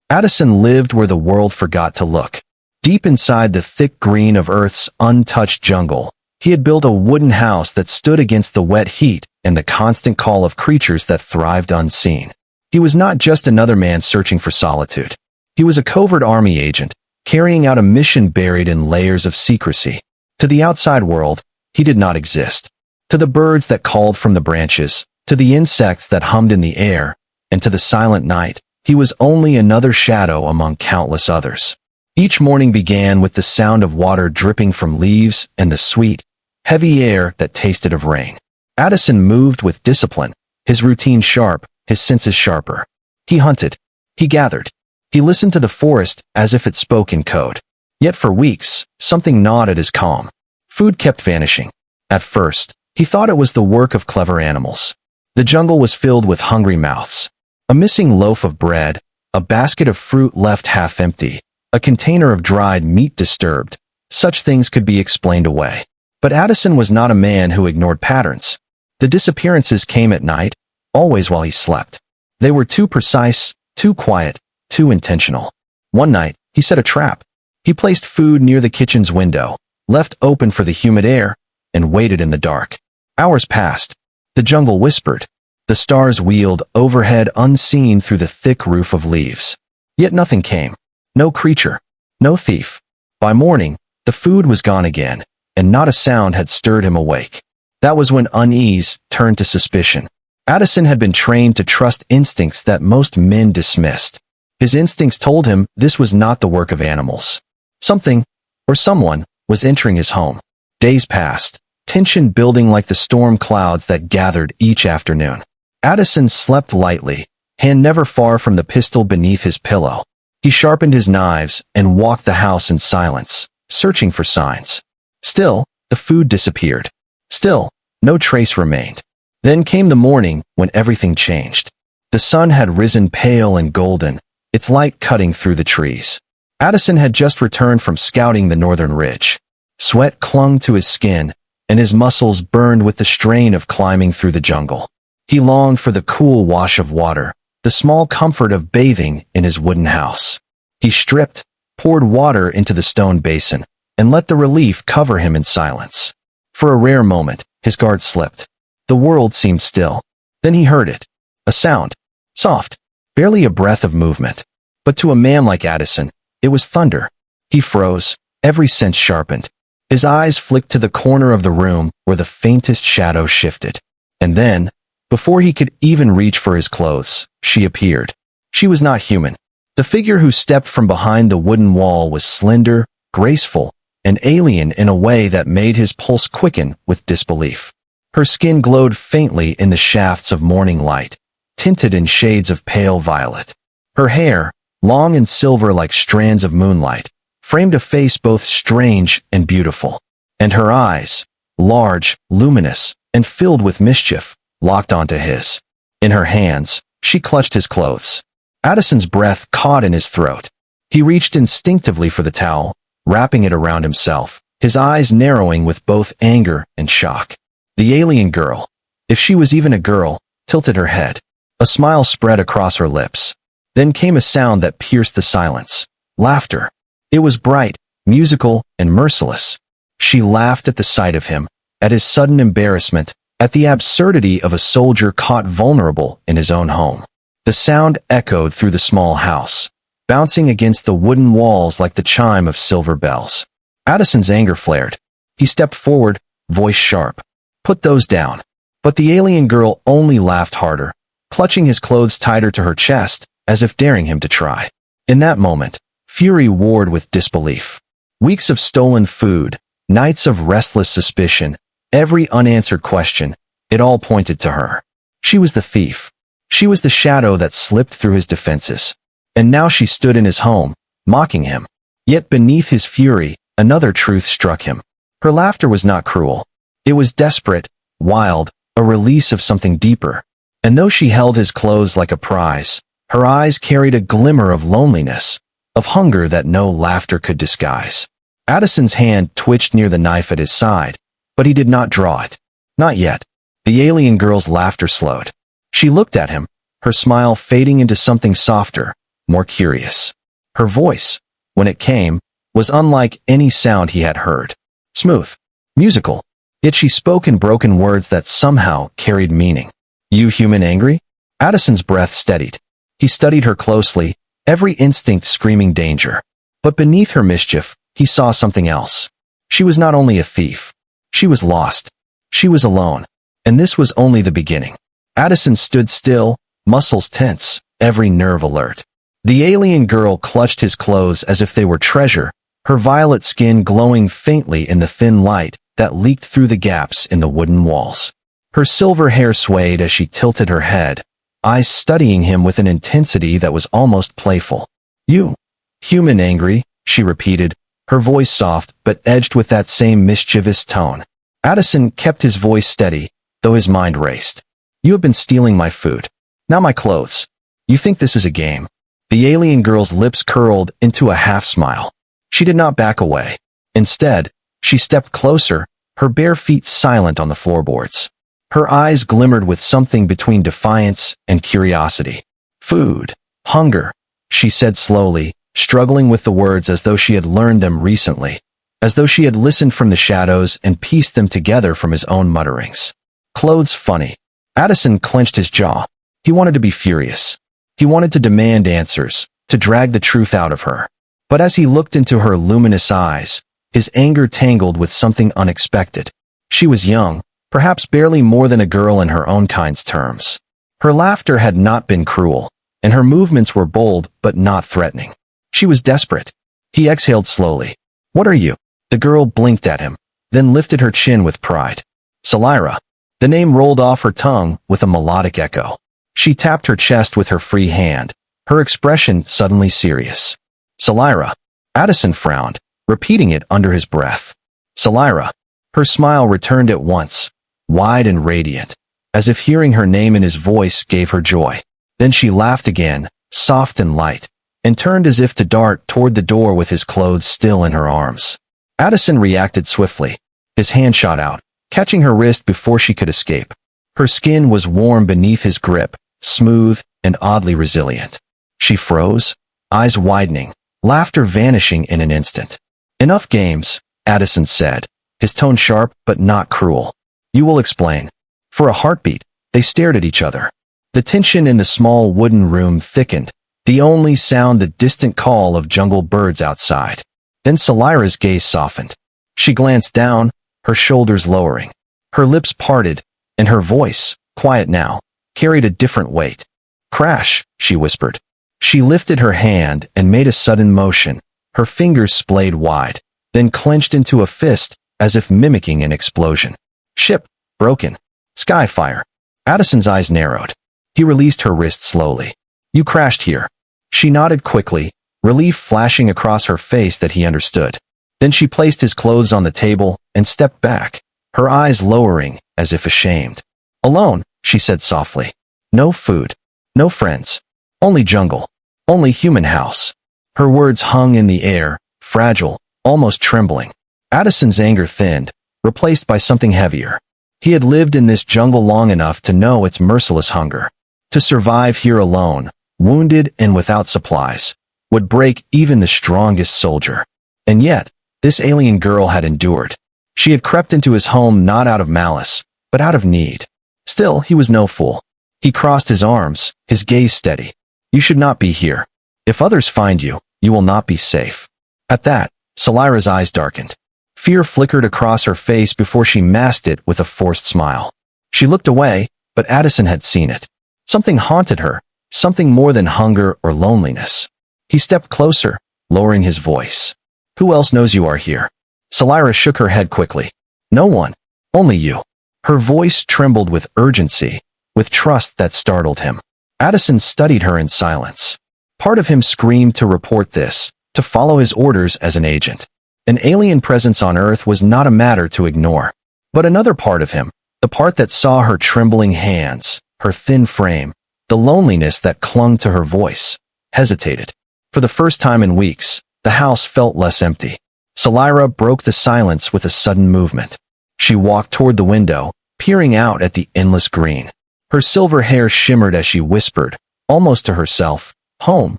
Addison lived where the world forgot to look. Deep inside the thick green of Earth's untouched jungle, he had built a wooden house that stood against the wet heat and the constant call of creatures that thrived unseen. He was not just another man searching for solitude. He was a covert army agent, carrying out a mission buried in layers of secrecy. To the outside world, he did not exist. To the birds that called from the branches, to the insects that hummed in the air, and to the silent night, he was only another shadow among countless others. Each morning began with the sound of water dripping from leaves and the sweet, heavy air that tasted of rain. Addison moved with discipline, his routine sharp, his senses sharper. He hunted. He gathered. He listened to the forest as if it spoke in code. Yet for weeks, something gnawed at his calm. Food kept vanishing. At first, he thought it was the work of clever animals. The jungle was filled with hungry mouths. A missing loaf of bread, a basket of fruit left half empty, a container of dried meat disturbed. Such things could be explained away. But Addison was not a man who ignored patterns. The disappearances came at night, always while he slept. They were too precise, too quiet, too intentional. One night, he set a trap. He placed food near the kitchen's window, left open for the humid air, and waited in the dark. Hours passed. The jungle whispered. The stars wheeled overhead unseen through the thick roof of leaves. Yet nothing came. No creature. No thief. By morning, the food was gone again, and not a sound had stirred him awake. That was when unease turned to suspicion. Addison had been trained to trust instincts that most men dismissed. His instincts told him this was not the work of animals. Something, or someone, was entering his home. Days passed, tension building like the storm clouds that gathered each afternoon. Addison slept lightly, hand never far from the pistol beneath his pillow. He sharpened his knives and walked the house in silence, searching for signs. Still, the food disappeared. Still, no trace remained. Then came the morning when everything changed. The sun had risen pale and golden, its light cutting through the trees. Addison had just returned from scouting the northern ridge. Sweat clung to his skin, and his muscles burned with the strain of climbing through the jungle. He longed for the cool wash of water, the small comfort of bathing in his wooden house. He stripped, poured water into the stone basin, and let the relief cover him in silence. For a rare moment, his guard slipped. The world seemed still. Then he heard it. A sound. Soft. Barely a breath of movement. But to a man like Addison, it was thunder. He froze, every sense sharpened. His eyes flicked to the corner of the room where the faintest shadow shifted. And then, before he could even reach for his clothes, she appeared. She was not human. The figure who stepped from behind the wooden wall was slender, graceful, and alien in a way that made his pulse quicken with disbelief. Her skin glowed faintly in the shafts of morning light, tinted in shades of pale violet. Her hair, long and silver like strands of moonlight, framed a face both strange and beautiful. And her eyes, large, luminous, and filled with mischief, locked onto his. In her hands, she clutched his clothes. Addison's breath caught in his throat. He reached instinctively for the towel, wrapping it around himself, his eyes narrowing with both anger and shock. The alien girl, if she was even a girl, tilted her head. A smile spread across her lips. Then came a sound that pierced the silence. Laughter. It was bright, musical, and merciless. She laughed at the sight of him, at his sudden embarrassment, at the absurdity of a soldier caught vulnerable in his own home. The sound echoed through the small house, bouncing against the wooden walls like the chime of silver bells. Addison's anger flared. He stepped forward, voice sharp. Put those down. But the alien girl only laughed harder, clutching his clothes tighter to her chest, as if daring him to try. In that moment, fury warred with disbelief. Weeks of stolen food, nights of restless suspicion, every unanswered question, it all pointed to her. She was the thief. She was the shadow that slipped through his defenses. And now she stood in his home, mocking him. Yet beneath his fury, another truth struck him. Her laughter was not cruel. It was desperate, wild, a release of something deeper. And though she held his clothes like a prize, her eyes carried a glimmer of loneliness, of hunger that no laughter could disguise. Addison's hand twitched near the knife at his side, but he did not draw it. Not yet. The alien girl's laughter slowed. She looked at him, her smile fading into something softer, more curious. Her voice, when it came, was unlike any sound he had heard. Smooth, musical, yet she spoke in broken words that somehow carried meaning. You human angry? Addison's breath steadied. He studied her closely, every instinct screaming danger. But beneath her mischief, he saw something else. She was not only a thief. She was lost. She was alone. And this was only the beginning. Addison stood still, muscles tense, every nerve alert. The alien girl clutched his clothes as if they were treasure, her violet skin glowing faintly in the thin light that leaked through the gaps in the wooden walls. Her silver hair swayed as she tilted her head, eyes studying him with an intensity that was almost playful. You, human angry, she repeated, her voice soft but edged with that same mischievous tone. Addison kept his voice steady, though his mind raced. You have been stealing my food. Now my clothes. You think this is a game? The alien girl's lips curled into a half-smile. She did not back away. Instead, she stepped closer, her bare feet silent on the floorboards. Her eyes glimmered with something between defiance and curiosity. Food. Hunger, she said slowly, struggling with the words as though she had learned them recently, as though she had listened from the shadows and pieced them together from his own mutterings. Clothes funny. Addison clenched his jaw. He wanted to be furious. He wanted to demand answers, to drag the truth out of her. But as he looked into her luminous eyes, his anger tangled with something unexpected. She was young, perhaps barely more than a girl in her own kind's terms. Her laughter had not been cruel, and her movements were bold but not threatening. She was desperate. He exhaled slowly. What are you? The girl blinked at him, then lifted her chin with pride. Salira. The name rolled off her tongue with a melodic echo. She tapped her chest with her free hand, her expression suddenly serious. Salira. Addison frowned, repeating it under his breath. Salira. Her smile returned at once, wide and radiant, as if hearing her name in his voice gave her joy. Then she laughed again, soft and light, and turned as if to dart toward the door with his clothes still in her arms. Addison reacted swiftly. His hand shot out, catching her wrist before she could escape. Her skin was warm beneath his grip, smooth and oddly resilient. She froze, eyes widening, laughter vanishing in an instant. Enough games, Addison said, his tone sharp but not cruel. You will explain. For a heartbeat, they stared at each other. The tension in the small wooden room thickened, the only sound the distant call of jungle birds outside. Then Salira's gaze softened. She glanced down, her shoulders lowering. Her lips parted, and her voice, quiet now, carried a different weight. Crash, she whispered. She lifted her hand and made a sudden motion, her fingers splayed wide, then clenched into a fist as if mimicking an explosion. Ship, broken. Sci-Fi. Addison's eyes narrowed. He released her wrist slowly. You crashed here. She nodded quickly, relief flashing across her face that he understood. Then she placed his clothes on the table and stepped back, her eyes lowering as if ashamed. Alone, she said softly. No food. No friends. Only jungle. Only human house. Her words hung in the air, fragile, almost trembling. Addison's anger thinned, replaced by something heavier. He had lived in this jungle long enough to know its merciless hunger. To survive here alone, wounded and without supplies, would break even the strongest soldier. And yet, this alien girl had endured. She had crept into his home not out of malice, but out of need. Still, he was no fool. He crossed his arms, his gaze steady. You should not be here. If others find you, you will not be safe. At that, Salira's eyes darkened. Fear flickered across her face before she masked it with a forced smile. She looked away, but Addison had seen it. Something haunted her, something more than hunger or loneliness. He stepped closer, lowering his voice. Who else knows you are here? Salira shook her head quickly. No one. Only you. Her voice trembled with urgency, with trust that startled him. Addison studied her in silence. Part of him screamed to report this, to follow his orders as an agent. An alien presence on Earth was not a matter to ignore. But another part of him, the part that saw her trembling hands, her thin frame, the loneliness that clung to her voice, hesitated. For the first time in weeks, the house felt less empty. Salira broke the silence with a sudden movement. She walked toward the window, peering out at the endless green. Her silver hair shimmered as she whispered, almost to herself, home.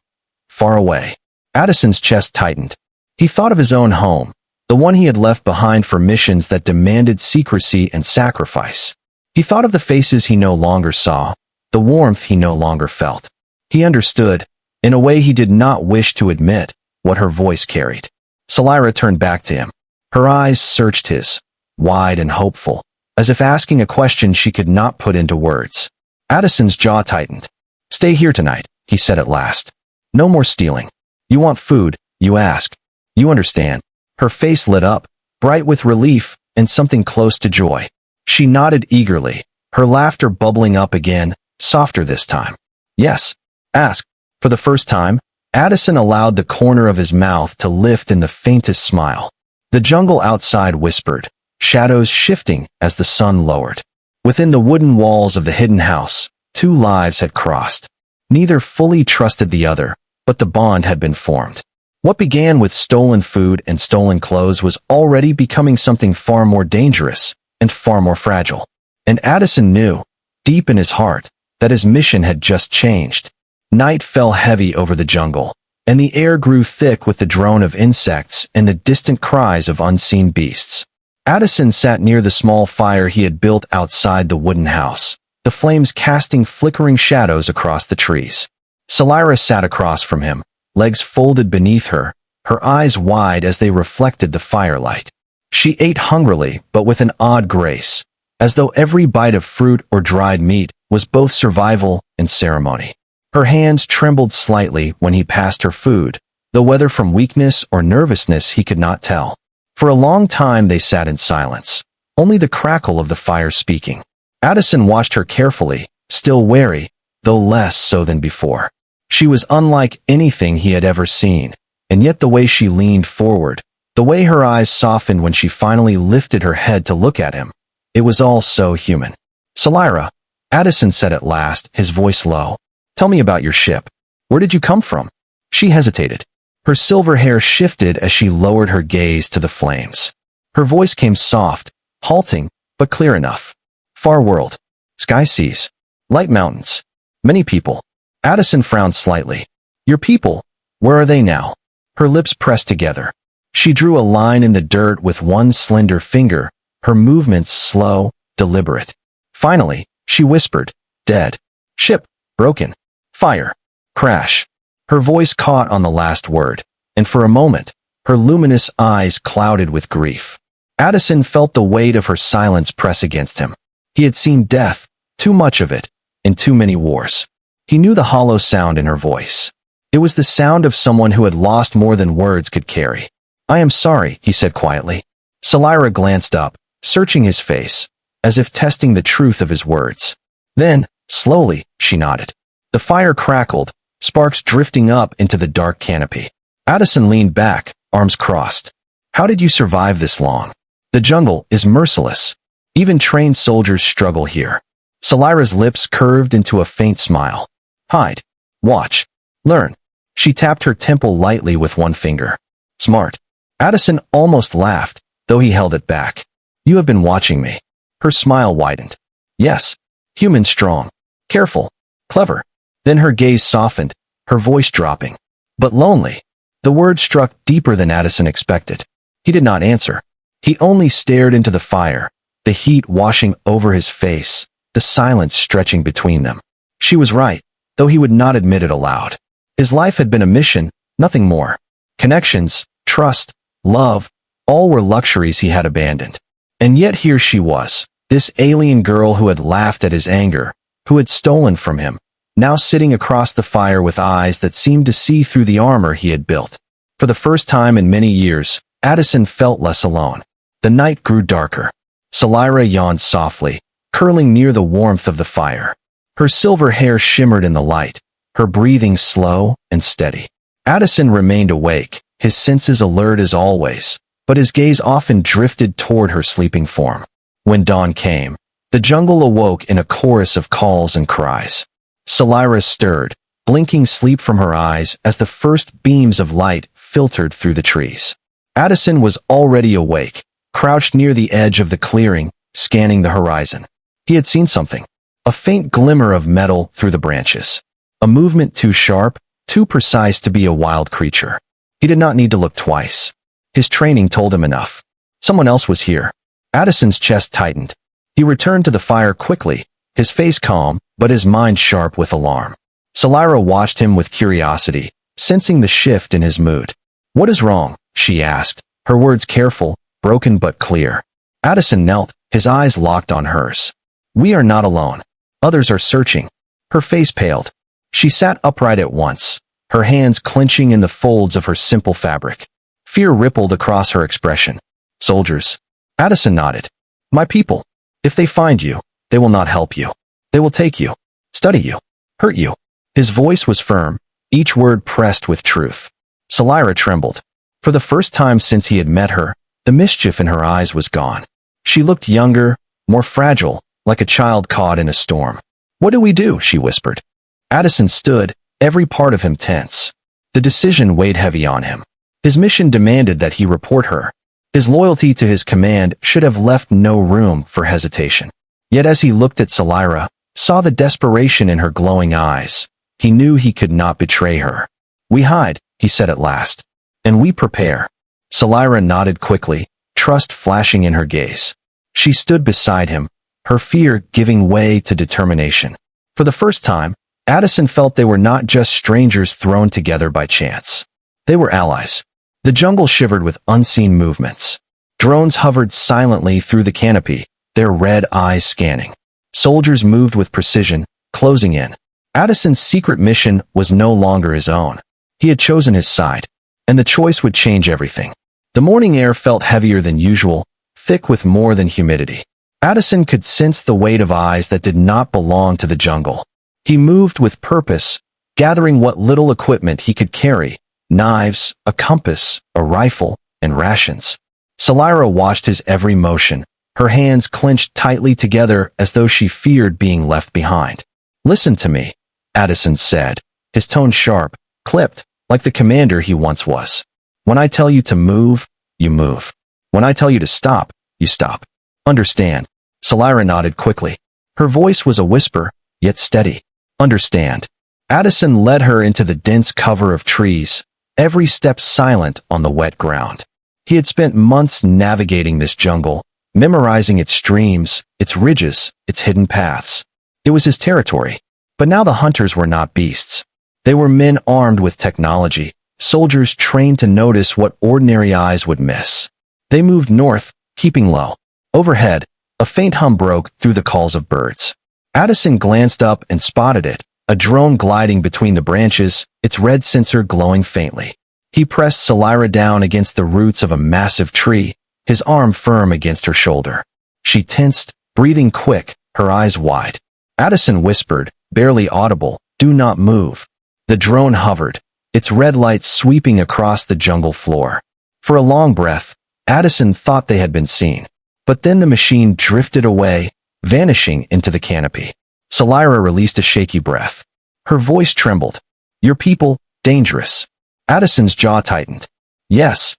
far away. Addison's chest tightened. He thought of his own home, the one he had left behind for missions that demanded secrecy and sacrifice. He thought of the faces he no longer saw, the warmth he no longer felt. He understood, in a way he did not wish to admit, what her voice carried. Salira turned back to him. Her eyes searched his, wide and hopeful, as if asking a question she could not put into words. Addison's jaw tightened. "Stay here tonight," he said at last. "No more stealing. You want food, you ask. You understand." Her face lit up, bright with relief and something close to joy. She nodded eagerly, her laughter bubbling up again, softer this time. "Yes, ask." For the first time, Addison allowed the corner of his mouth to lift in the faintest smile. The jungle outside whispered, shadows shifting as the sun lowered. Within the wooden walls of the hidden house, two lives had crossed. Neither fully trusted the other, but the bond had been formed. What began with stolen food and stolen clothes was already becoming something far more dangerous and far more fragile. And Addison knew, deep in his heart, that his mission had just changed. Night fell heavy over the jungle, and the air grew thick with the drone of insects and the distant cries of unseen beasts. Addison sat near the small fire he had built outside the wooden house, the flames casting flickering shadows across the trees. Salira sat across from him, legs folded beneath her, her eyes wide as they reflected the firelight. She ate hungrily but with an odd grace, as though every bite of fruit or dried meat was both survival and ceremony. Her hands trembled slightly when he passed her food, though whether from weakness or nervousness he could not tell. For a long time they sat in silence, only the crackle of the fire speaking. Addison watched her carefully, still wary, though less so than before. She was unlike anything he had ever seen, and yet the way she leaned forward, the way her eyes softened when she finally lifted her head to look at him, it was all so human. "Salira," Addison said at last, his voice low. "Tell me about your ship. Where did you come from?" She hesitated. Her silver hair shifted as she lowered her gaze to the flames. Her voice came soft, halting, but clear enough. "Far world. Sky seas. Light mountains. Many people." Addison frowned slightly. "Your people, where are they now?" Her lips pressed together. She drew a line in the dirt with one slender finger, her movements slow, deliberate. Finally, she whispered, "Dead. Ship. Broken. Fire. Crash." Her voice caught on the last word, and for a moment, her luminous eyes clouded with grief. Addison felt the weight of her silence press against him. He had seen death, too much of it, in too many wars. He knew the hollow sound in her voice. It was the sound of someone who had lost more than words could carry. "I am sorry," he said quietly. Salira glanced up, searching his face, as if testing the truth of his words. Then, slowly, she nodded. The fire crackled, sparks drifting up into the dark canopy. Addison leaned back, arms crossed. "How did you survive this long? The jungle is merciless. Even trained soldiers struggle here." Salira's lips curved into a faint smile. "Hide. Watch. Learn." She tapped her temple lightly with one finger. "Smart." Addison almost laughed, though he held it back. "You have been watching me." Her smile widened. "Yes. Human strong. Careful. Clever." Then her gaze softened, her voice dropping. "But lonely." The word struck deeper than Addison expected. He did not answer. He only stared into the fire, the heat washing over his face, the silence stretching between them. She was right, though he would not admit it aloud. His life had been a mission, nothing more. Connections, trust, love, all were luxuries he had abandoned. And yet here she was, this alien girl who had laughed at his anger, who had stolen from him, now sitting across the fire with eyes that seemed to see through the armor he had built. For the first time in many years, Addison felt less alone. The night grew darker. Salira yawned softly, curling near the warmth of the fire. Her silver hair shimmered in the light, her breathing slow and steady. Addison remained awake, his senses alert as always, but his gaze often drifted toward her sleeping form. When dawn came, the jungle awoke in a chorus of calls and cries. Salira stirred, blinking sleep from her eyes as the first beams of light filtered through the trees. Addison was already awake, crouched near the edge of the clearing, scanning the horizon. He had seen something. A faint glimmer of metal through the branches. A movement too sharp, too precise to be a wild creature. He did not need to look twice. His training told him enough. Someone else was here. Addison's chest tightened. He returned to the fire quickly, his face calm, but his mind sharp with alarm. Salira watched him with curiosity, sensing the shift in his mood. "What is wrong?" she asked, her words careful, broken but clear. Addison knelt, his eyes locked on hers. "We are not alone. Others are searching." Her face paled. She sat upright at once, her hands clenching in the folds of her simple fabric. Fear rippled across her expression. "Soldiers." Addison nodded. "My people. If they find you, they will not help you. They will take you, study you, hurt you." His voice was firm, each word pressed with truth. Salira trembled. For the first time since he had met her, the mischief in her eyes was gone. She looked younger, more fragile, like a child caught in a storm. "What do we do?" she whispered. Addison stood, every part of him tense. The decision weighed heavy on him. His mission demanded that he report her. His loyalty to his command should have left no room for hesitation. Yet as he looked at Salira, saw the desperation in her glowing eyes, he knew he could not betray her. "We hide," he said at last. "And we prepare." Salira nodded quickly, trust flashing in her gaze. She stood beside him, her fear giving way to determination. For the first time, Addison felt they were not just strangers thrown together by chance. They were allies. The jungle shivered with unseen movements. Drones hovered silently through the canopy, their red eyes scanning. Soldiers moved with precision, closing in. Addison's secret mission was no longer his own. He had chosen his side, and the choice would change everything. The morning air felt heavier than usual, thick with more than humidity. Addison could sense the weight of eyes that did not belong to the jungle. He moved with purpose, gathering what little equipment he could carry: knives, a compass, a rifle, and rations. Salira watched his every motion, her hands clenched tightly together as though she feared being left behind. "Listen to me," Addison said, his tone sharp, clipped, like the commander he once was. "When I tell you to move, you move. When I tell you to stop, you stop. Understand?" Salira nodded quickly. Her voice was a whisper, yet steady. "Understand." Addison led her into the dense cover of trees, every step silent on the wet ground. He had spent months navigating this jungle, memorizing its streams, its ridges, its hidden paths. It was his territory. But now the hunters were not beasts. They were men armed with technology, soldiers trained to notice what ordinary eyes would miss. They moved north, keeping low. Overhead, a faint hum broke through the calls of birds. Addison glanced up and spotted it, a drone gliding between the branches, its red sensor glowing faintly. He pressed Salira down against the roots of a massive tree, his arm firm against her shoulder. She tensed, breathing quick, her eyes wide. Addison whispered, barely audible, "Do not move." The drone hovered, its red light sweeping across the jungle floor. For a long breath, Addison thought they had been seen. But then the machine drifted away, vanishing into the canopy. Salira released a shaky breath. Her voice trembled. "Your people, dangerous." Addison's jaw tightened. "Yes."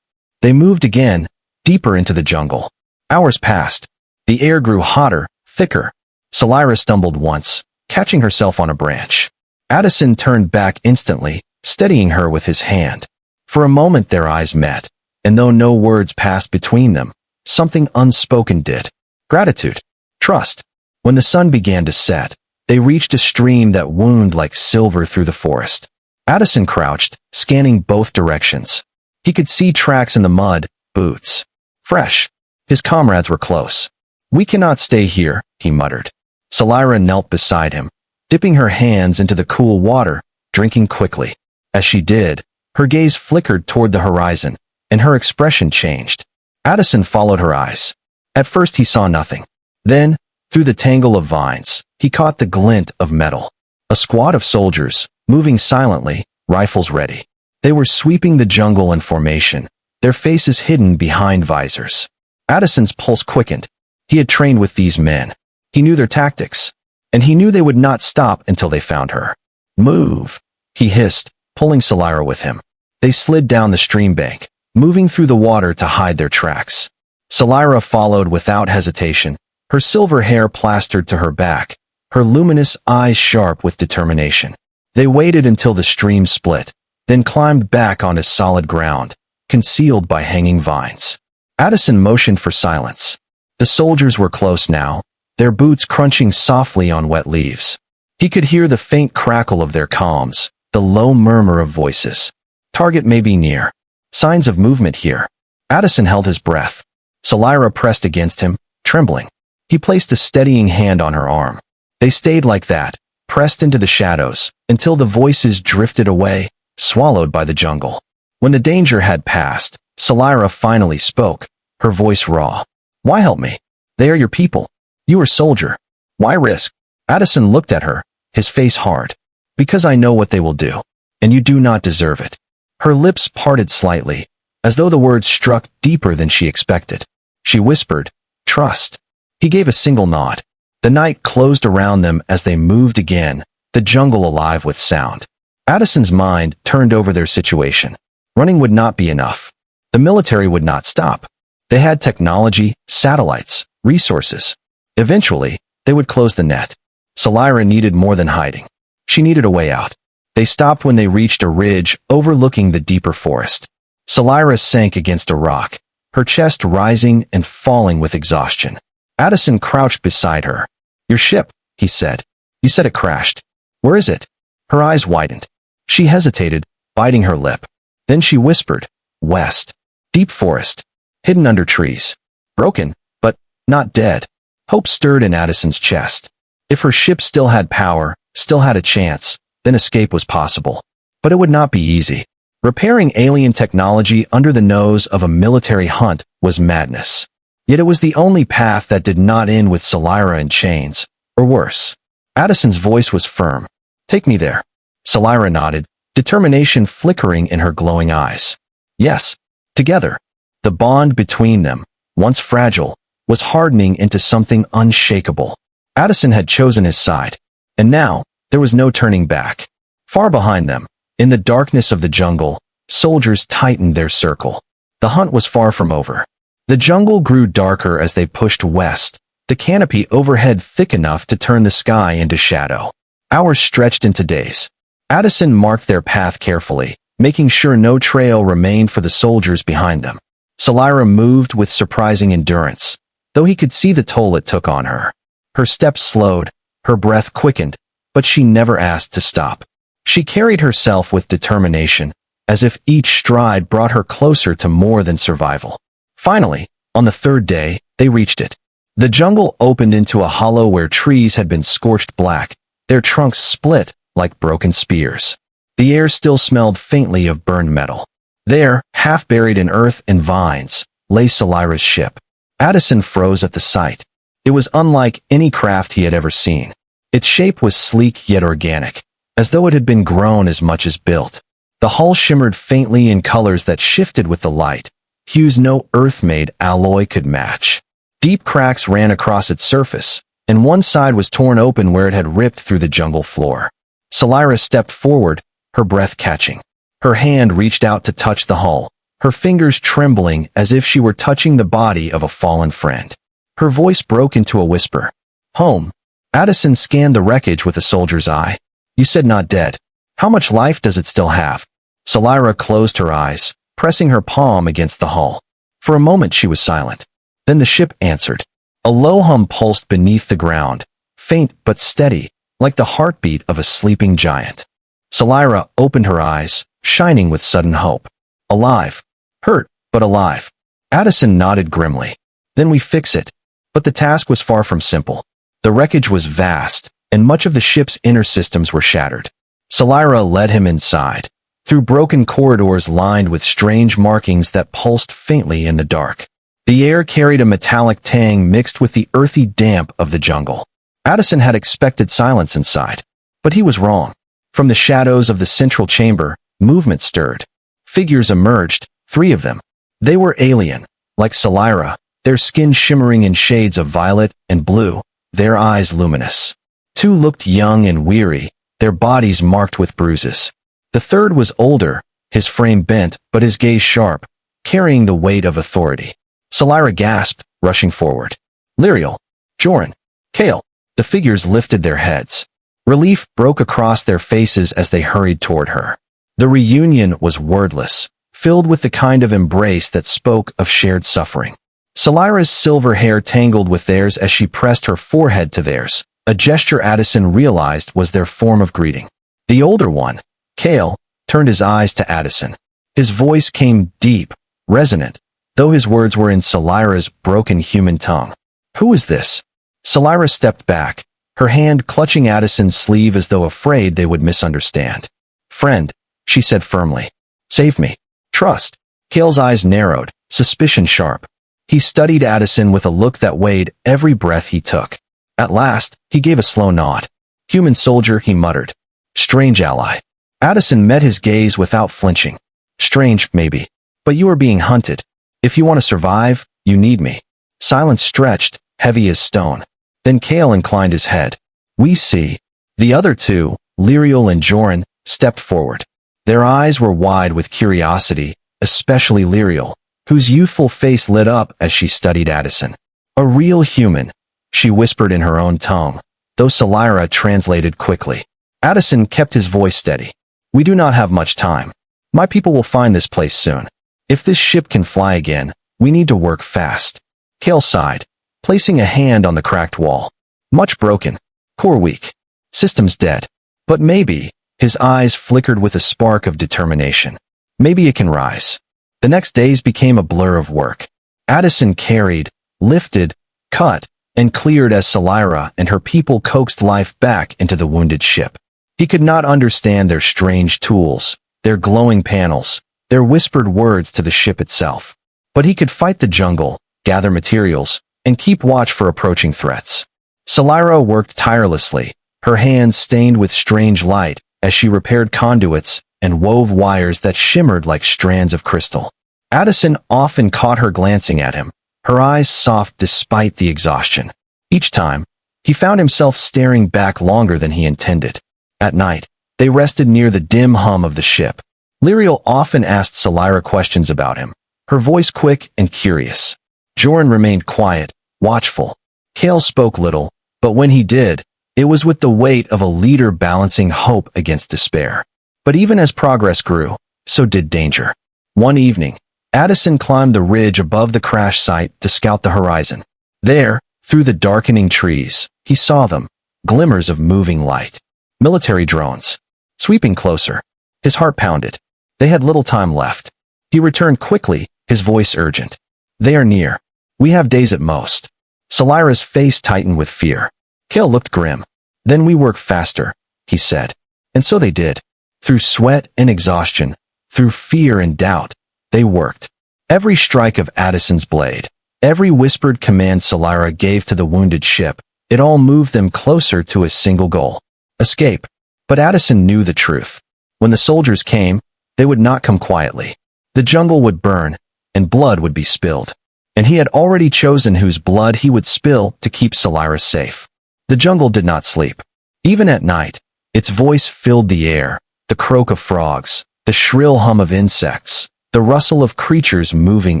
They moved again, deeper into the jungle. Hours passed. The air grew hotter, thicker. Salira stumbled once, catching herself on a branch. Addison turned back instantly, steadying her with his hand. For a moment their eyes met, and though no words passed between them, something unspoken did. Gratitude. Trust. When the sun began to set, they reached a stream that wound like silver through the forest. Addison crouched, scanning both directions. He could see tracks in the mud, boots. Fresh. His comrades were close. "We cannot stay here," he muttered. Salira knelt beside him, dipping her hands into the cool water, drinking quickly. As she did, her gaze flickered toward the horizon, and her expression changed. Addison followed her eyes. At first he saw nothing. Then, through the tangle of vines, he caught the glint of metal. A squad of soldiers, moving silently, rifles ready. They were sweeping the jungle in formation, their faces hidden behind visors. Addison's pulse quickened. He had trained with these men. He knew their tactics, and he knew they would not stop until they found her. "Move," he hissed, pulling Salira with him. They slid down the stream bank, moving through the water to hide their tracks. Salira followed without hesitation, her silver hair plastered to her back, her luminous eyes sharp with determination. They waited until the stream split, then climbed back onto solid ground, concealed by hanging vines. Addison motioned for silence. The soldiers were close now, their boots crunching softly on wet leaves. He could hear the faint crackle of their comms, the low murmur of voices. Target may be near. Signs of movement here. Addison held his breath. Salira pressed against him, trembling. He placed a steadying hand on her arm. They stayed like that, pressed into the shadows, until the voices drifted away, swallowed by the jungle. When the danger had passed, Salira finally spoke, her voice raw. Why help me? They are your people. You are a soldier. Why risk? Addison looked at her, his face hard. Because I know what they will do, and you do not deserve it. Her lips parted slightly, as though the words struck deeper than she expected. She whispered, trust. He gave a single nod. The night closed around them as they moved again, the jungle alive with sound. Addison's mind turned over their situation. Running would not be enough. The military would not stop. They had technology, satellites, resources. Eventually, they would close the net. Salira needed more than hiding. She needed a way out. They stopped when they reached a ridge overlooking the deeper forest. Salira sank against a rock, her chest rising and falling with exhaustion. Addison crouched beside her. Your ship, he said. You said it crashed. Where is it? Her eyes widened. She hesitated, biting her lip. Then she whispered, west. Deep forest. Hidden under trees. Broken, but not dead. Hope stirred in Addison's chest. If her ship still had power, still had a chance, then escape was possible. But it would not be easy. Repairing alien technology under the nose of a military hunt was madness. Yet it was the only path that did not end with Salira in chains, or worse. Addison's voice was firm. Take me there. Salira nodded, determination flickering in her glowing eyes. Yes, together. The bond between them, once fragile, was hardening into something unshakable. Addison had chosen his side, and now there was no turning back. Far behind them, in the darkness of the jungle, soldiers tightened their circle. The hunt was far from over. The jungle grew darker as they pushed west, the canopy overhead thick enough to turn the sky into shadow. Hours stretched into days. Addison marked their path carefully, making sure no trail remained for the soldiers behind them. Salira moved with surprising endurance, though he could see the toll it took on her. Her steps slowed, her breath quickened, but she never asked to stop. She carried herself with determination, as if each stride brought her closer to more than survival. Finally, on the third day, they reached it. The jungle opened into a hollow where trees had been scorched black, their trunks split like broken spears. The air still smelled faintly of burned metal. There, half buried in earth and vines, lay Salira's ship. Addison froze at the sight. It was unlike any craft he had ever seen. Its shape was sleek yet organic, as though it had been grown as much as built. The hull shimmered faintly in colors that shifted with the light, hues no earth-made alloy could match. Deep cracks ran across its surface, and one side was torn open where it had ripped through the jungle floor. Salira stepped forward, her breath catching. Her hand reached out to touch the hull, her fingers trembling as if she were touching the body of a fallen friend. Her voice broke into a whisper. Home. Addison scanned the wreckage with a soldier's eye. You said not dead. How much life does it still have? Salira closed her eyes, pressing her palm against the hull. For a moment she was silent. Then the ship answered. A low hum pulsed beneath the ground, faint but steady, like the heartbeat of a sleeping giant. Salira opened her eyes, shining with sudden hope. Alive. Hurt, but alive. Addison nodded grimly. Then we fix it. But the task was far from simple. The wreckage was vast, and much of the ship's inner systems were shattered. Salira led him inside, through broken corridors lined with strange markings that pulsed faintly in the dark. The air carried a metallic tang mixed with the earthy damp of the jungle. Addison had expected silence inside, but he was wrong. From the shadows of the central chamber, movement stirred. Figures emerged, 3 of them. They were alien, like Salira, their skin shimmering in shades of violet and blue, their eyes luminous. 2 looked young and weary, their bodies marked with bruises. The third was older, his frame bent but his gaze sharp, carrying the weight of authority. Salira gasped, rushing forward. Lyriel, Joran, Kale. The figures lifted their heads. Relief broke across their faces as they hurried toward her. The reunion was wordless, filled with the kind of embrace that spoke of shared suffering. Salira's silver hair tangled with theirs as she pressed her forehead to theirs, a gesture Addison realized was their form of greeting. The older one, Cale, turned his eyes to Addison. His voice came deep, resonant, though his words were in Salira's broken human tongue. "Who is this?" Salira stepped back, her hand clutching Addison's sleeve as though afraid they would misunderstand. "Friend," she said firmly. "Save me. Trust." Cale's eyes narrowed, suspicion sharp. He studied Addison with a look that weighed every breath he took. At last, he gave a slow nod. "Human soldier," he muttered. "Strange ally." Addison met his gaze without flinching. "Strange, maybe. But you are being hunted. If you want to survive, you need me." Silence stretched, heavy as stone. Then Cale inclined his head. "We see." The other two, Lyriel and Joran, stepped forward. Their eyes were wide with curiosity, especially Lyriel, whose youthful face lit up as she studied Addison. "A real human," she whispered in her own tongue, though Salira translated quickly. Addison kept his voice steady. "We do not have much time. My people will find this place soon. If this ship can fly again, we need to work fast." Cale sighed, placing a hand on the cracked wall. "Much broken. Core weak. Systems dead. But maybe," his eyes flickered with a spark of determination, "maybe it can rise." The next days became a blur of work. Addison carried, lifted, cut, and cleared as Salira and her people coaxed life back into the wounded ship. He could not understand their strange tools, their glowing panels, their whispered words to the ship itself. But he could fight the jungle, gather materials, and keep watch for approaching threats. Salira worked tirelessly, her hands stained with strange light as she repaired conduits and wove wires that shimmered like strands of crystal. Addison often caught her glancing at him, her eyes soft despite the exhaustion. Each time, he found himself staring back longer than he intended. At night, they rested near the dim hum of the ship. Lyriel often asked Salira questions about him, her voice quick and curious. Joran remained quiet, watchful. Cale spoke little, but when he did, it was with the weight of a leader balancing hope against despair. But even as progress grew, so did danger. One evening, Addison climbed the ridge above the crash site to scout the horizon. There, through the darkening trees, he saw them, glimmers of moving light. Military drones. Sweeping closer. His heart pounded. They had little time left. He returned quickly, his voice urgent. "They are near. We have days at most." Salira's face tightened with fear. Cale looked grim. "Then we work faster," he said. And so they did. Through sweat and exhaustion, through fear and doubt, they worked. Every strike of Addison's blade, every whispered command Salira gave to the wounded ship, it all moved them closer to a single goal. Escape. But Addison knew the truth. When the soldiers came, they would not come quietly. The jungle would burn, and blood would be spilled. And he had already chosen whose blood he would spill to keep Salira safe. The jungle did not sleep. Even at night, its voice filled the air, the croak of frogs, the shrill hum of insects, the rustle of creatures moving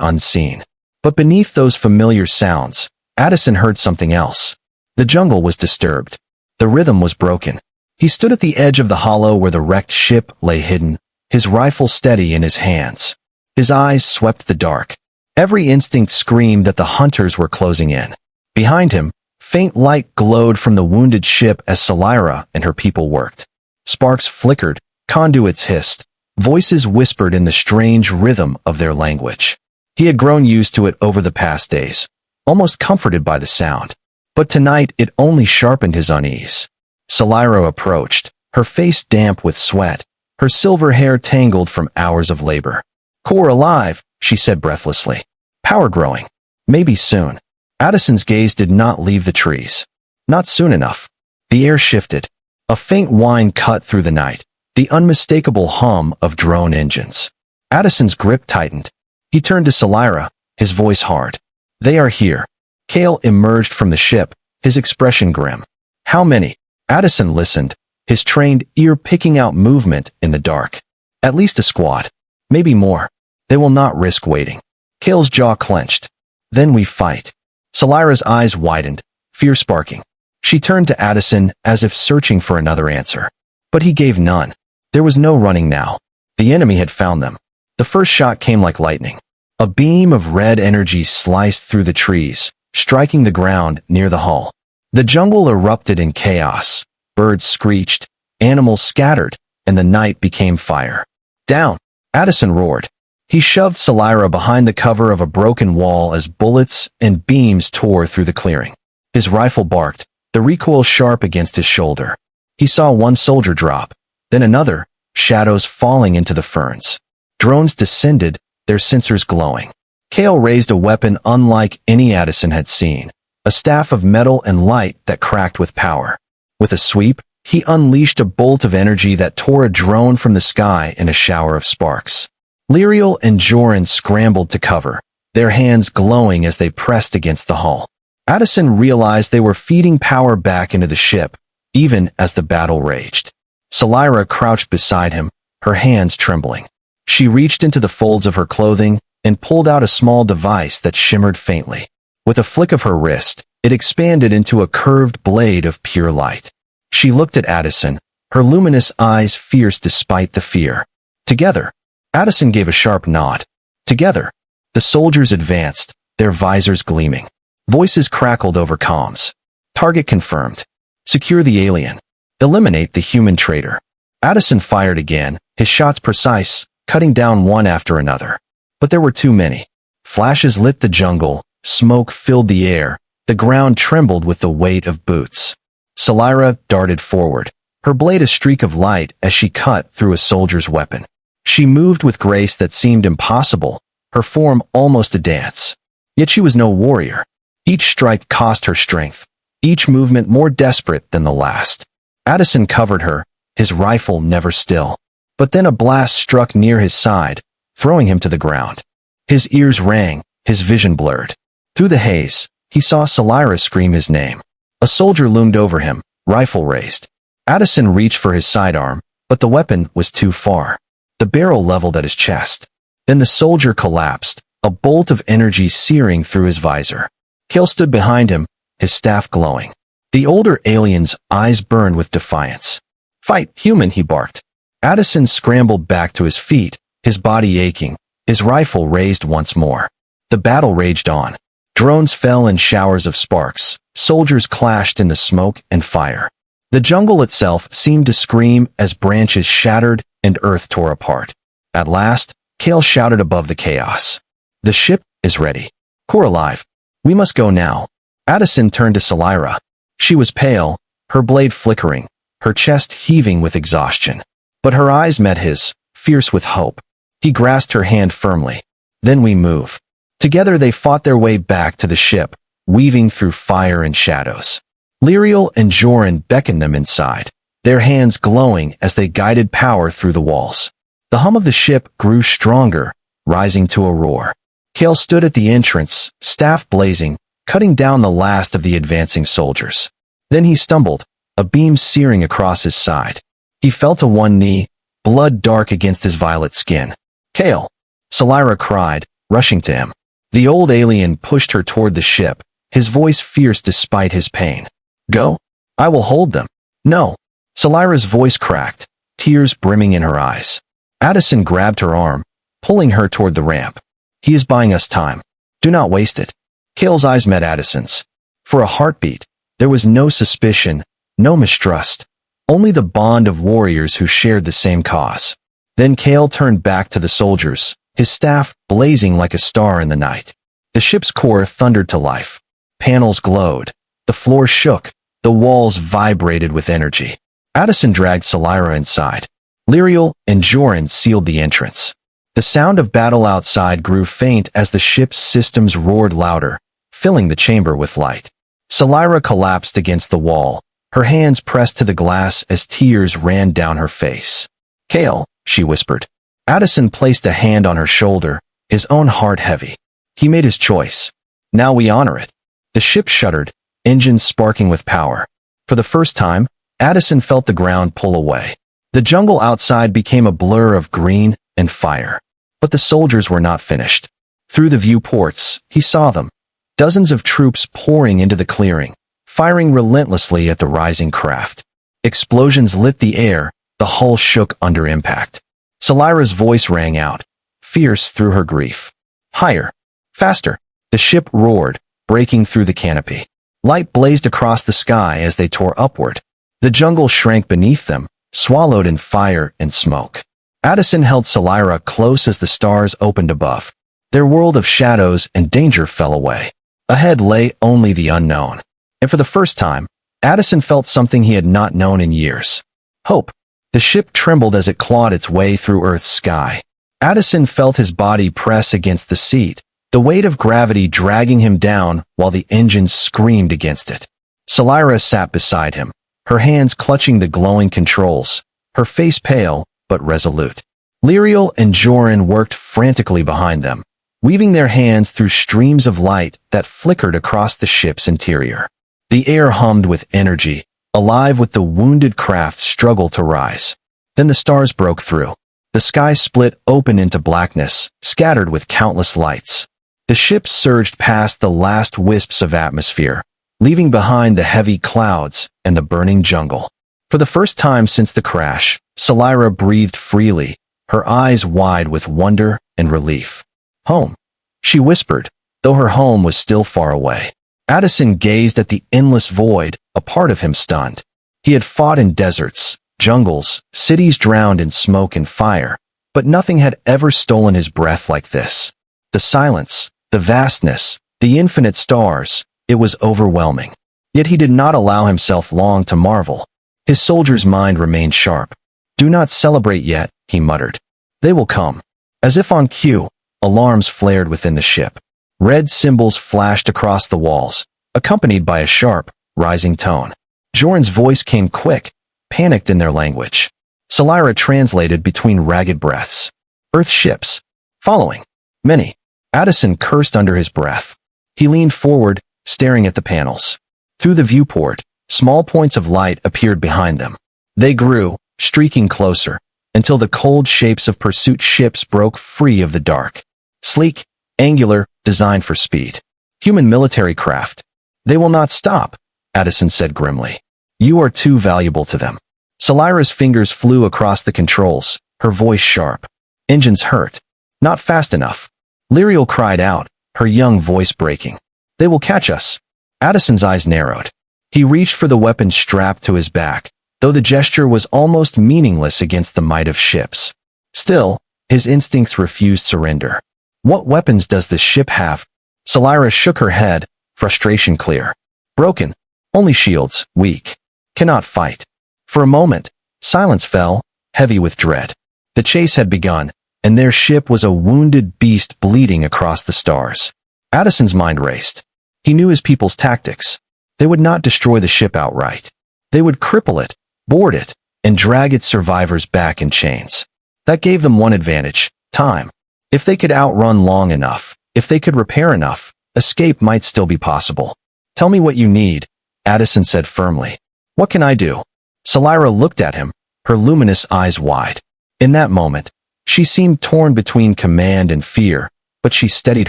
unseen. But beneath those familiar sounds, Addison heard something else. The jungle was disturbed. The rhythm was broken. He stood at the edge of the hollow where the wrecked ship lay hidden, his rifle steady in his hands. His eyes swept the dark. Every instinct screamed that the hunters were closing in. Behind him, faint light glowed from the wounded ship as Salira and her people worked. Sparks flickered, conduits hissed, voices whispered in the strange rhythm of their language. He had grown used to it over the past days, almost comforted by the sound. But tonight it only sharpened his unease. Salira approached, her face damp with sweat, her silver hair tangled from hours of labor. "Core alive," she said breathlessly. "Power growing. Maybe soon." Addison's gaze did not leave the trees. Not soon enough. The air shifted. A faint whine cut through the night, the unmistakable hum of drone engines. Addison's grip tightened. He turned to Salira, his voice hard. "They are here." Cale emerged from the ship, his expression grim. "How many?" Addison listened, his trained ear picking out movement in the dark. "At least a squad. Maybe more. They will not risk waiting." Cale's jaw clenched. "Then we fight." Salira's eyes widened, fear sparking. She turned to Addison as if searching for another answer. But he gave none. There was no running now. The enemy had found them. The first shot came like lightning. A beam of red energy sliced through the trees, striking the ground near the hull. The jungle erupted in chaos. Birds screeched, animals scattered, and the night became fire. Down! Addison roared. He shoved Salira behind the cover of a broken wall as bullets and beams tore through the clearing. His rifle barked, the recoil sharp against his shoulder. He saw one soldier drop, then another, shadows falling into the ferns. Drones descended, their sensors glowing. Kale raised a weapon unlike any Addison had seen, a staff of metal and light that cracked with power. With a sweep, he unleashed a bolt of energy that tore a drone from the sky in a shower of sparks. Lyriel and Joran scrambled to cover, their hands glowing as they pressed against the hull. Addison realized they were feeding power back into the ship, even as the battle raged. Salira crouched beside him, her hands trembling. She reached into the folds of her clothing and pulled out a small device that shimmered faintly. With a flick of her wrist, it expanded into a curved blade of pure light. She looked at Addison, her luminous eyes fierce despite the fear. Together. Addison gave a sharp nod. Together. The soldiers advanced, their visors gleaming. Voices crackled over comms. Target confirmed. Secure the alien. Eliminate the human traitor. Addison fired again, his shots precise, cutting down one after another. But there were too many. Flashes lit the jungle, smoke filled the air, the ground trembled with the weight of boots. Salira darted forward, her blade a streak of light as she cut through a soldier's weapon. She moved with grace that seemed impossible, her form almost a dance. Yet she was no warrior. Each strike cost her strength, each movement more desperate than the last. Addison covered her, his rifle never still. But then a blast struck near his side, throwing him to the ground. His ears rang, his vision blurred. Through the haze, he saw Salira scream his name. A soldier loomed over him, rifle raised. Addison reached for his sidearm, but the weapon was too far. The barrel leveled at his chest. Then the soldier collapsed, a bolt of energy searing through his visor. Kale stood behind him, his staff glowing. The older alien's eyes burned with defiance. "Fight, human," he barked. Addison scrambled back to his feet, his body aching, his rifle raised once more. The battle raged on. Drones fell in showers of sparks, soldiers clashed in the smoke and fire. The jungle itself seemed to scream as branches shattered and earth tore apart. At last, Kale shouted above the chaos. "The ship is ready. Core alive. We must go now." Addison turned to Salira. She was pale, her blade flickering, her chest heaving with exhaustion. But her eyes met his, fierce with hope. He grasped her hand firmly. "Then we move." Together they fought their way back to the ship, weaving through fire and shadows. Lyriel and Joran beckoned them inside, their hands glowing as they guided power through the walls. The hum of the ship grew stronger, rising to a roar. Kale stood at the entrance, staff blazing, cutting down the last of the advancing soldiers. Then he stumbled, a beam searing across his side. He fell to one knee, blood dark against his violet skin. "Kale!" Salira cried, rushing to him. The old alien pushed her toward the ship, his voice fierce despite his pain. "Go? I will hold them." "No." Salira's voice cracked, tears brimming in her eyes. Addison grabbed her arm, pulling her toward the ramp. "He is buying us time. Do not waste it." Kale's eyes met Addison's. For a heartbeat, there was no suspicion, no mistrust, only the bond of warriors who shared the same cause. Then Kale turned back to the soldiers, his staff blazing like a star in the night. The ship's core thundered to life. Panels glowed. The floor shook. The walls vibrated with energy. Addison dragged Salira inside. Lyriel and Joran sealed the entrance. The sound of battle outside grew faint as the ship's systems roared louder, filling the chamber with light. Salira collapsed against the wall, her hands pressed to the glass as tears ran down her face. "Kale," she whispered. Addison placed a hand on her shoulder, his own heart heavy. He made his choice. Now we honor it. The ship shuddered, engines sparking with power. For the first time, Addison felt the ground pull away. The jungle outside became a blur of green and fire. But the soldiers were not finished. Through the viewports, he saw them. Dozens of troops pouring into the clearing, firing relentlessly at the rising craft. Explosions lit the air, the hull shook under impact. Salira's voice rang out, fierce through her grief. Higher. Faster. The ship roared, breaking through the canopy. Light blazed across the sky as they tore upward. The jungle shrank beneath them, swallowed in fire and smoke. Addison held Salira close as the stars opened above. Their world of shadows and danger fell away. Ahead lay only the unknown. And for the first time, Addison felt something he had not known in years. Hope. The ship trembled as it clawed its way through Earth's sky. Addison felt his body press against the seat, the weight of gravity dragging him down while the engines screamed against it. Salira sat beside him, her hands clutching the glowing controls, her face pale but resolute. Lyriel and Joran worked frantically behind them, weaving their hands through streams of light that flickered across the ship's interior. The air hummed with energy, alive with the wounded craft's struggle to rise. Then the stars broke through. The sky split open into blackness, scattered with countless lights. The ship surged past the last wisps of atmosphere, leaving behind the heavy clouds and the burning jungle. For the first time since the crash, Salira breathed freely, her eyes wide with wonder and relief. Home, she whispered, though her home was still far away. Addison gazed at the endless void, a part of him stunned. He had fought in deserts, jungles, cities drowned in smoke and fire, but nothing had ever stolen his breath like this. The silence, the vastness, the infinite stars, it was overwhelming. Yet he did not allow himself long to marvel. His soldier's mind remained sharp. Do not celebrate yet, he muttered. They will come. As if on cue, alarms flared within the ship. Red symbols flashed across the walls, accompanied by a sharp, rising tone. Joran's voice came quick, panicked in their language. Salira translated between ragged breaths. Earth ships. Following. Many. Addison cursed under his breath. He leaned forward, staring at the panels. Through the viewport, small points of light appeared behind them. They grew, streaking closer, until the cold shapes of pursuit ships broke free of the dark. Sleek, angular, designed for speed. Human military craft. They will not stop, Addison said grimly. You are too valuable to them. Salira's fingers flew across the controls, her voice sharp. Engines hurt. Not fast enough. Lyriel cried out, her young voice breaking. They will catch us. Addison's eyes narrowed. He reached for the weapon strapped to his back, though the gesture was almost meaningless against the might of ships. Still, his instincts refused surrender. What weapons does this ship have? Salira shook her head, frustration clear. Broken. Only shields, weak. Cannot fight. For a moment, silence fell, heavy with dread. The chase had begun, and their ship was a wounded beast bleeding across the stars. Addison's mind raced. He knew his people's tactics. They would not destroy the ship outright. They would cripple it, board it, and drag its survivors back in chains. That gave them one advantage: time. If they could outrun long enough, if they could repair enough, escape might still be possible. Tell me what you need, Addison said firmly. What can I do? Salira looked at him, her luminous eyes wide. In that moment, she seemed torn between command and fear, but she steadied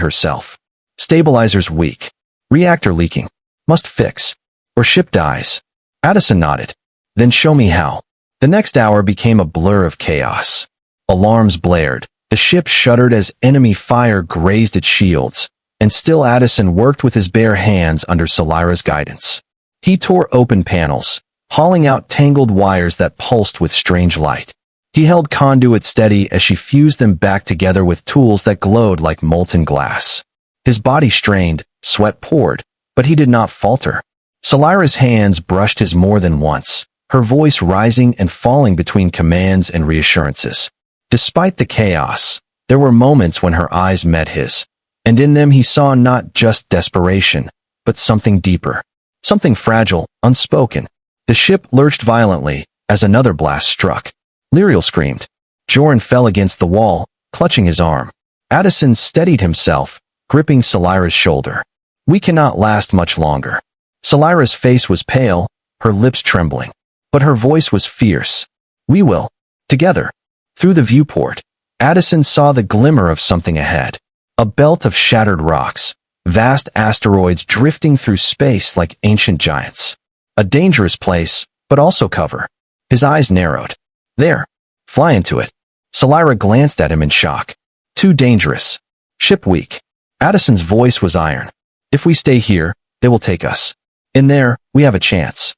herself. Stabilizers weak. Reactor leaking. Must fix. Or ship dies. Addison nodded. Then show me how. The next hour became a blur of chaos. Alarms blared. The ship shuddered as enemy fire grazed its shields, and still Addison worked with his bare hands under Salira's guidance. He tore open panels, hauling out tangled wires that pulsed with strange light. He held conduit steady as she fused them back together with tools that glowed like molten glass. His body strained, sweat poured, but he did not falter. Salira's hands brushed his more than once, her voice rising and falling between commands and reassurances. Despite the chaos, there were moments when her eyes met his, and in them he saw not just desperation, but something deeper. Something fragile, unspoken. The ship lurched violently as another blast struck. Lyriel screamed. Joran fell against the wall, clutching his arm. Addison steadied himself, gripping Salira's shoulder. We cannot last much longer. Salira's face was pale, her lips trembling, but her voice was fierce. We will. Together. Through the viewport, Addison saw the glimmer of something ahead. A belt of shattered rocks, vast asteroids drifting through space like ancient giants. A dangerous place, but also cover. His eyes narrowed. There. Fly into it. Salira glanced at him in shock. Too dangerous. Ship weak. Addison's voice was iron. If we stay here, they will take us. In there, we have a chance.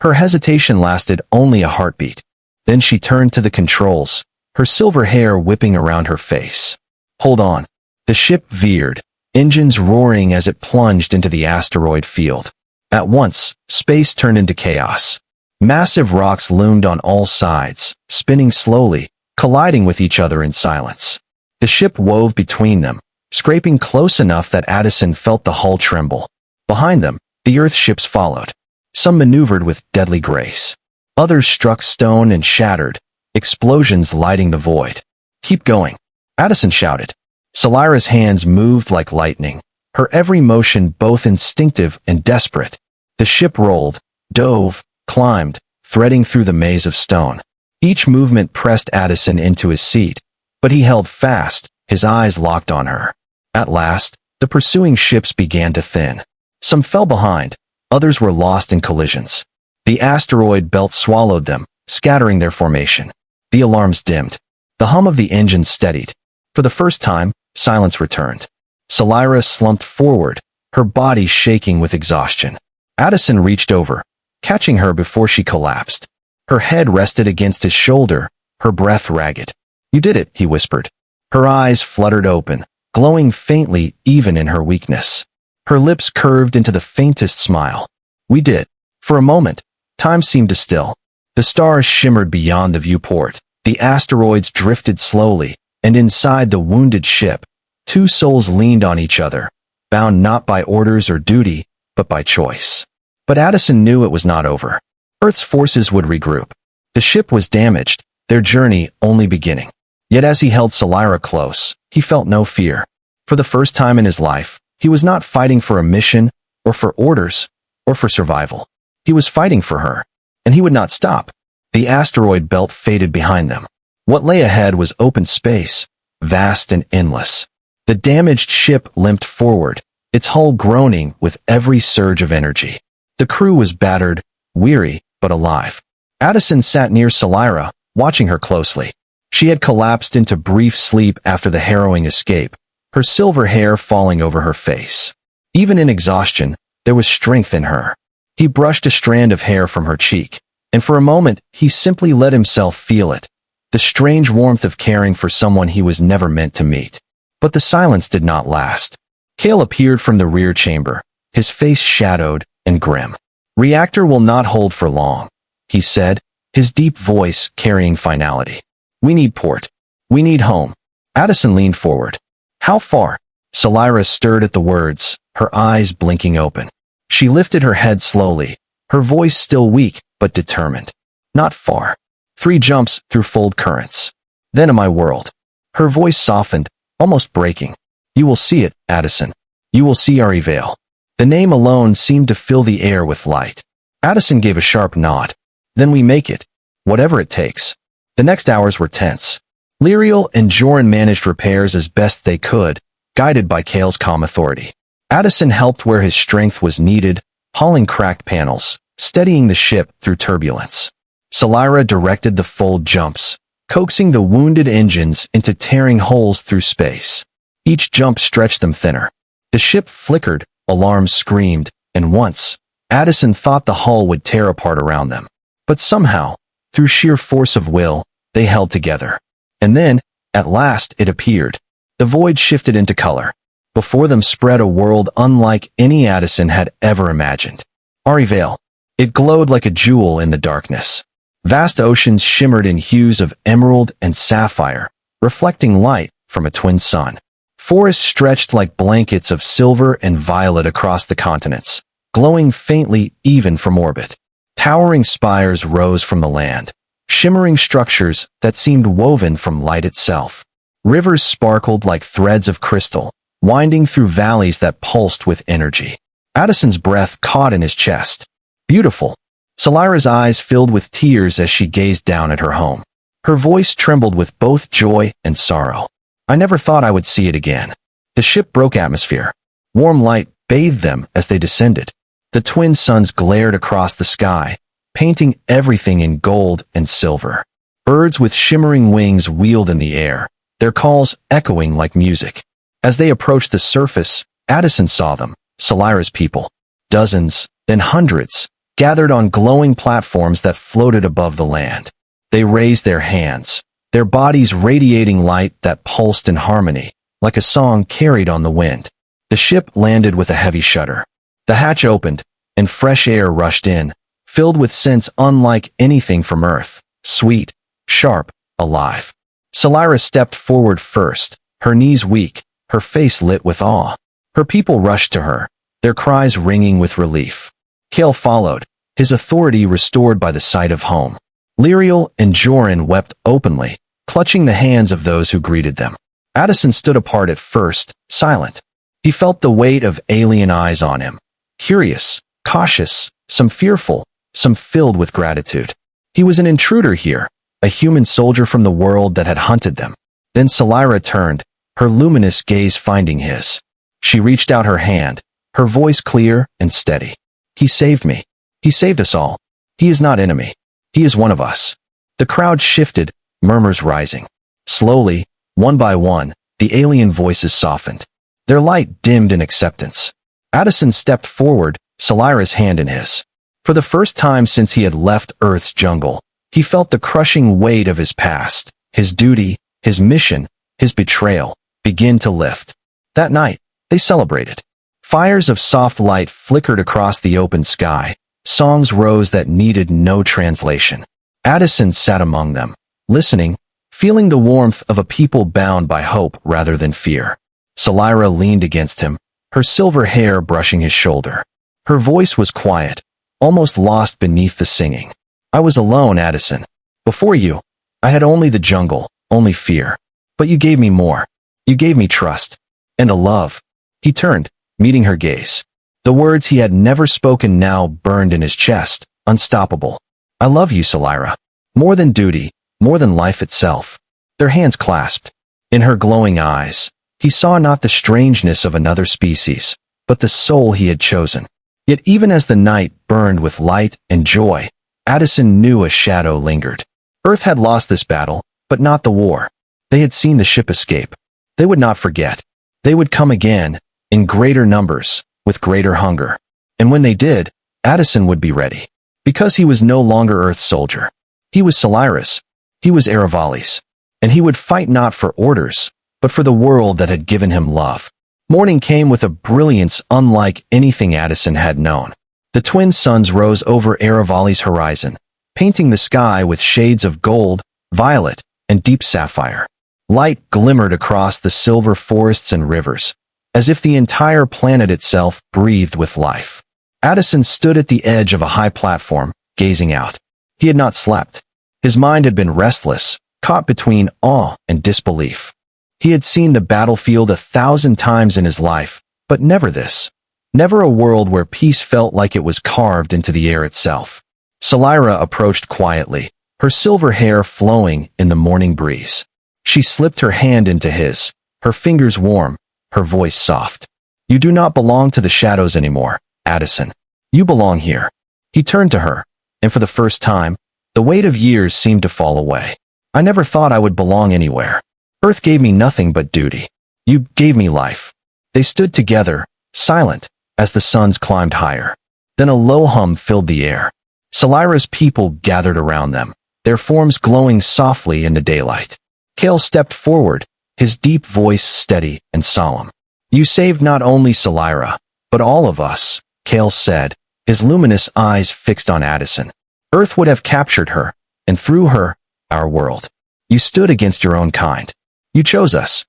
Her hesitation lasted only a heartbeat. Then she turned to the controls, her silver hair whipping around her face. Hold on. The ship veered, engines roaring as it plunged into the asteroid field. At once, space turned into chaos. Massive rocks loomed on all sides, spinning slowly, colliding with each other in silence. The ship wove between them, scraping close enough that Addison felt the hull tremble. Behind them, the Earth ships followed. Some maneuvered with deadly grace. Others struck stone and shattered, explosions lighting the void. Keep going, Addison shouted. Salira's hands moved like lightning, her every motion both instinctive and desperate. The ship rolled, dove, climbed, threading through the maze of stone. Each movement pressed Addison into his seat, but he held fast, his eyes locked on her. At last, the pursuing ships began to thin. Some fell behind, others were lost in collisions. The asteroid belt swallowed them, scattering their formation. The alarms dimmed. The hum of the engines steadied. For the first time, silence returned. Salira slumped forward, her body shaking with exhaustion. Addison reached over, catching her before she collapsed. Her head rested against his shoulder, her breath ragged. You did it, he whispered. Her eyes fluttered open, glowing faintly even in her weakness. Her lips curved into the faintest smile. We did. For a moment, time seemed to still. The stars shimmered beyond the viewport. The asteroids drifted slowly, and inside the wounded ship, two souls leaned on each other, bound not by orders or duty, but by choice. But Addison knew it was not over. Earth's forces would regroup. The ship was damaged, their journey only beginning. Yet as he held Salira close, he felt no fear. For the first time in his life, he was not fighting for a mission, or for orders, or for survival. He was fighting for her, and he would not stop. The asteroid belt faded behind them. What lay ahead was open space, vast and endless. The damaged ship limped forward, its hull groaning with every surge of energy. The crew was battered, weary, but alive. Addison sat near Salira, watching her closely. She had collapsed into brief sleep after the harrowing escape, her silver hair falling over her face. Even in exhaustion, there was strength in her. He brushed a strand of hair from her cheek, and for a moment he simply let himself feel it, the strange warmth of caring for someone he was never meant to meet. But the silence did not last. Cale appeared from the rear chamber, his face shadowed and grim. Reactor will not hold for long, he said, his deep voice carrying finality. We need port. We need home. Addison leaned forward. How far? Salira stirred at the words, her eyes blinking open. She lifted her head slowly, her voice still weak but determined. Not far. 3 jumps through fold currents. Then in my world. Her voice softened, almost breaking. You will see it, Addison. You will see Ari Vale. The name alone seemed to fill the air with light. Addison gave a sharp nod. Then we make it. Whatever it takes. The next hours were tense. Lyriel and Joran managed repairs as best they could, guided by Cale's calm authority. Addison helped where his strength was needed, hauling cracked panels, steadying the ship through turbulence. Salira directed the fold jumps, coaxing the wounded engines into tearing holes through space. Each jump stretched them thinner. The ship flickered, alarms screamed, and once, Addison thought the hull would tear apart around them. But somehow, through sheer force of will, they held together. And then, at last, it appeared. The void shifted into color. Before them spread a world unlike any Addison had ever imagined. Ari Vale. It glowed like a jewel in the darkness. Vast oceans shimmered in hues of emerald and sapphire, reflecting light from a twin sun. Forests stretched like blankets of silver and violet across the continents, glowing faintly even from orbit. Towering spires rose from the land, shimmering structures that seemed woven from light itself. Rivers sparkled like threads of crystal, winding through valleys that pulsed with energy. Addison's breath caught in his chest. Beautiful. Salira's eyes filled with tears as she gazed down at her home. Her voice trembled with both joy and sorrow. I never thought I would see it again. The ship broke atmosphere. Warm light bathed them as they descended. The twin suns glared across the sky, painting everything in gold and silver. Birds with shimmering wings wheeled in the air, their calls echoing like music. As they approached the surface, Addison saw them, Solira's people. Dozens, then hundreds, gathered on glowing platforms that floated above the land. They raised their hands, their bodies radiating light that pulsed in harmony, like a song carried on the wind. The ship landed with a heavy shudder. The hatch opened, and fresh air rushed in, filled with scents unlike anything from Earth, sweet, sharp, alive. Solira stepped forward first, her knees weak, her face lit with awe. Her people rushed to her, their cries ringing with relief. Kale followed, his authority restored by the sight of home. Lyriel and Joran wept openly, clutching the hands of those who greeted them. Addison stood apart at first, silent. He felt the weight of alien eyes on him. Curious, cautious, some fearful, some filled with gratitude. He was an intruder here, a human soldier from the world that had hunted them. Then Solira turned, her luminous gaze finding his. She reached out her hand, her voice clear and steady. He saved me. He saved us all. He is not enemy. He is one of us. The crowd shifted, murmurs rising. Slowly, one by one, the alien voices softened. Their light dimmed in acceptance. Addison stepped forward, Solira's hand in his. For the first time since he had left Earth's jungle, he felt the crushing weight of his past, his duty, his mission, his betrayal, begin to lift. That night, they celebrated. Fires of soft light flickered across the open sky. Songs rose that needed no translation. Addison sat among them, listening, feeling the warmth of a people bound by hope rather than fear. Solira leaned against him, her silver hair brushing his shoulder. Her voice was quiet, almost lost beneath the singing. I was alone, Addison. Before you, I had only the jungle, only fear. But you gave me more. You gave me trust. And a love. He turned, meeting her gaze. The words he had never spoken now burned in his chest, unstoppable. I love you, Solira. More than duty, more than life itself. Their hands clasped. In her glowing eyes, he saw not the strangeness of another species, but the soul he had chosen. Yet even as the night burned with light and joy, Addison knew a shadow lingered. Earth had lost this battle, but not the war. They had seen the ship escape. They would not forget. They would come again, in greater numbers, with greater hunger. And when they did, Addison would be ready. Because he was no longer Earth's soldier. He was Solira's. He was Aravali's. And he would fight not for orders, but for the world that had given him love. Morning came with a brilliance unlike anything Addison had known. The twin suns rose over Aravali's horizon, painting the sky with shades of gold, violet, and deep sapphire. Light glimmered across the silver forests and rivers, as if the entire planet itself breathed with life. Addison stood at the edge of a high platform, gazing out. He had not slept. His mind had been restless, caught between awe and disbelief. He had seen the battlefield 1,000 times in his life, but never this. Never a world where peace felt like it was carved into the air itself. Solira approached quietly, her silver hair flowing in the morning breeze. She slipped her hand into his, her fingers warm, her voice soft. You do not belong to the shadows anymore, Addison. You belong here. He turned to her, and for the first time, the weight of years seemed to fall away. I never thought I would belong anywhere. Earth gave me nothing but duty. You gave me life. They stood together, silent, as the suns climbed higher. Then a low hum filled the air. Solira's people gathered around them, their forms glowing softly in the daylight. Kale stepped forward, his deep voice steady and solemn. You saved not only Solira, but all of us, Kale said, his luminous eyes fixed on Addison. Earth would have captured her, and through her, our world. You stood against your own kind. You chose us.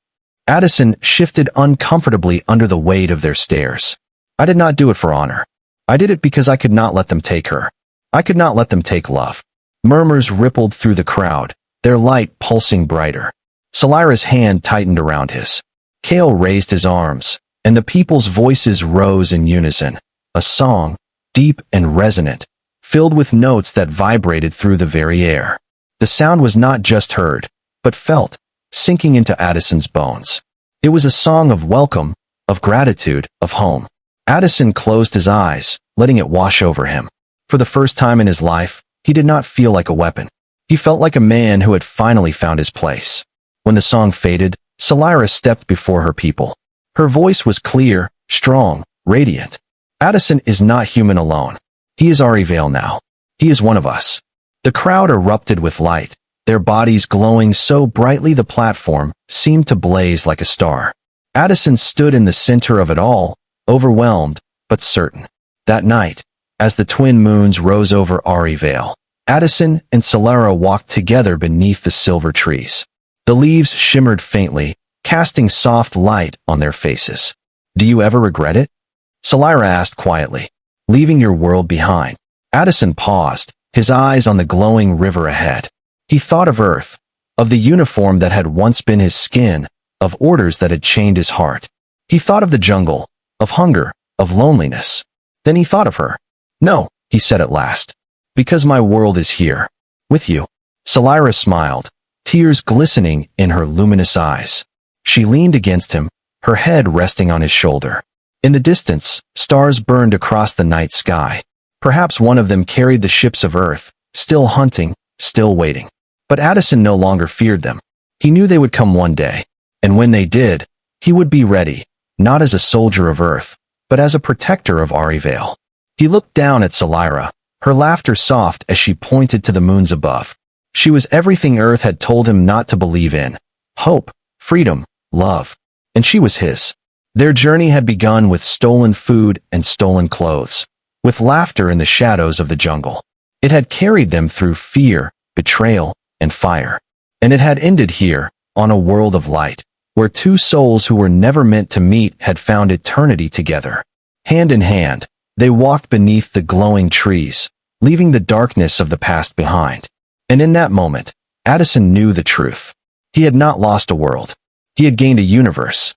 Addison shifted uncomfortably under the weight of their stares. I did not do it for honor. I did it because I could not let them take her. I could not let them take love. Murmurs rippled through the crowd, their light pulsing brighter. Solira's hand tightened around his. Kale raised his arms, and the people's voices rose in unison. A song, deep and resonant, filled with notes that vibrated through the very air. The sound was not just heard, but felt, sinking into Addison's bones. It was a song of welcome, of gratitude, of home. Addison closed his eyes, letting it wash over him. For the first time in his life, he did not feel like a weapon. He felt like a man who had finally found his place. When the song faded, Solyra stepped before her people. Her voice was clear, strong, radiant. Addison is not human alone. He is Arivale now. He is one of us. The crowd erupted with light, their bodies glowing so brightly the platform seemed to blaze like a star. Addison stood in the center of it all, overwhelmed, but certain. That night, as the twin moons rose over Arivale, Addison and Solyra walked together beneath the silver trees. The leaves shimmered faintly, casting soft light on their faces. "Do you ever regret it?" Solyra asked quietly. "Leaving your world behind." Addison paused, his eyes on the glowing river ahead. He thought of Earth, of the uniform that had once been his skin, of orders that had chained his heart. He thought of the jungle, of hunger, of loneliness. Then he thought of her. "No," he said at last, "because my world is here, with you." Solyra smiled, tears glistening in her luminous eyes. She leaned against him, her head resting on his shoulder. In the distance, stars burned across the night sky. Perhaps one of them carried the ships of Earth, still hunting, still waiting. But Addison no longer feared them. He knew they would come one day, and when they did, he would be ready, not as a soldier of Earth, but as a protector of Arivale. He looked down at Solyra, her laughter soft as she pointed to the moons above. She was everything Earth had told him not to believe in: hope, freedom, love. And she was his. Their journey had begun with stolen food and stolen clothes, with laughter in the shadows of the jungle. It had carried them through fear, betrayal, and fire. And it had ended here, on a world of light, where two souls who were never meant to meet had found eternity together. Hand in hand, they walked beneath the glowing trees, leaving the darkness of the past behind. And in that moment, Addison knew the truth. He had not lost a world. He had gained a universe,